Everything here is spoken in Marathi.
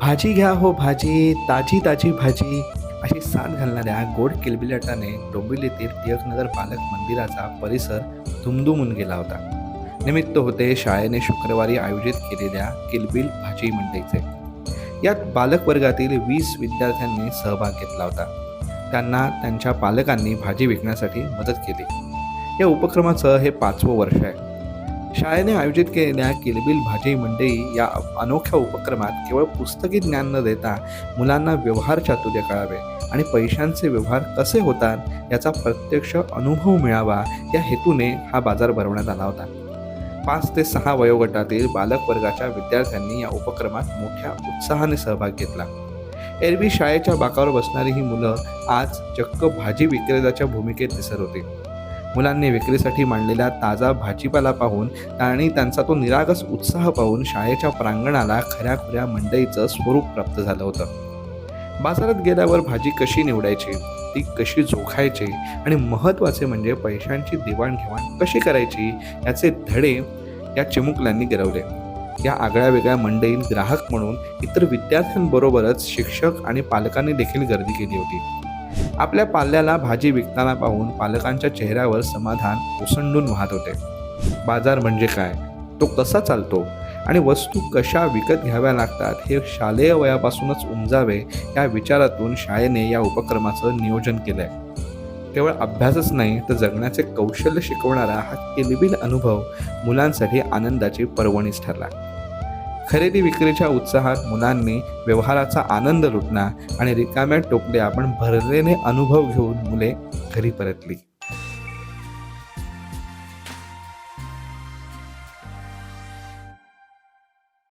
भाजी घ्या हो भाजी, ताजी ताजी भाजी अशी साद घालणाऱ्या गोड किलबिलाटाने डोंबिवलीतील टिळकनगर पालक मंदिराचा परिसर दुमदुमून गेला होता. निमित्त होते शाळेने शुक्रवारी आयोजित केलेल्या किलबिल भाजी मंडईचे. यात बालक वर्गातील 20 विद्यार्थ्यांनी सहभाग घेतला होता. त्यांना त्यांच्या पालकांनी भाजी विकण्यासाठी मदत केली. या उपक्रमाचं हे 5वं वर्ष आहे. शाळेने आयोजित केलेल्या किलबिल भाजी मंडई या अनोख्या उपक्रमात केवळ पुस्तकी ज्ञान न देता मुलांना व्यवहार चातुर्य कळावे आणि पैशांचे व्यवहार कसे होतात याचा प्रत्यक्ष अनुभव मिळावा या हेतूने हा बाजार भरवण्यात आला होता. 5 ते 6 वयोगटातील बालक वर्गाच्या विद्यार्थ्यांनी या उपक्रमात मोठ्या उत्साहाने सहभाग घेतला. एरवी शाळेच्या बाकावर बसणारी ही मुलं आज चक्क भाजी विक्रेत्याच्या भूमिकेत दिसत होती. मुलांनी विक्रीसाठी मांडलेला ताजा भाजीपाला पाहून आणि त्यांचा तो निरागस उत्साह पाहून शाळेच्या प्रांगणाला खऱ्याखुऱ्या मंडईचं स्वरूप प्राप्त झालं होतं. बाजारात गेल्यावर भाजी कशी निवडायची, ती कशी जोखायची आणि महत्त्वाचे म्हणजे पैशांची देवाणघेवाण कशी करायची याचे धडे या चिमुकल्यांनी गिरवले. या आगळ्या वेगळ्या मंडईत ग्राहक म्हणून इतर विद्यार्थ्यांबरोबरच शिक्षक आणि पालकांनी देखील गर्दी केली होती. आपल्या पाल्याला भाजी विकताना पाहून पालकांच्या चेहऱ्यावर समाधान ओसंडून वाहत होते. बाजार म्हणजे काय, तो कसा चालतो आणि वस्तू कशा विकत घ्याव्या लागतात हे शालेय वयापासूनच उमजावे या विचारातून शाळेने या उपक्रमाचं नियोजन केलंय. केवळ अभ्यासच नाही तर जगण्याचे कौशल्य शिकवणारा हा किलबिल अनुभव मुलांसाठी आनंदाची पर्वणीच ठरला. खरेदी विक्रीच्या उत्साहात मुलांनी व्यवहाराचा आनंद लुटला आणि रिकाम्या टोपल्या आपण भरलेले अनुभव घेऊन मुले घरी परतली.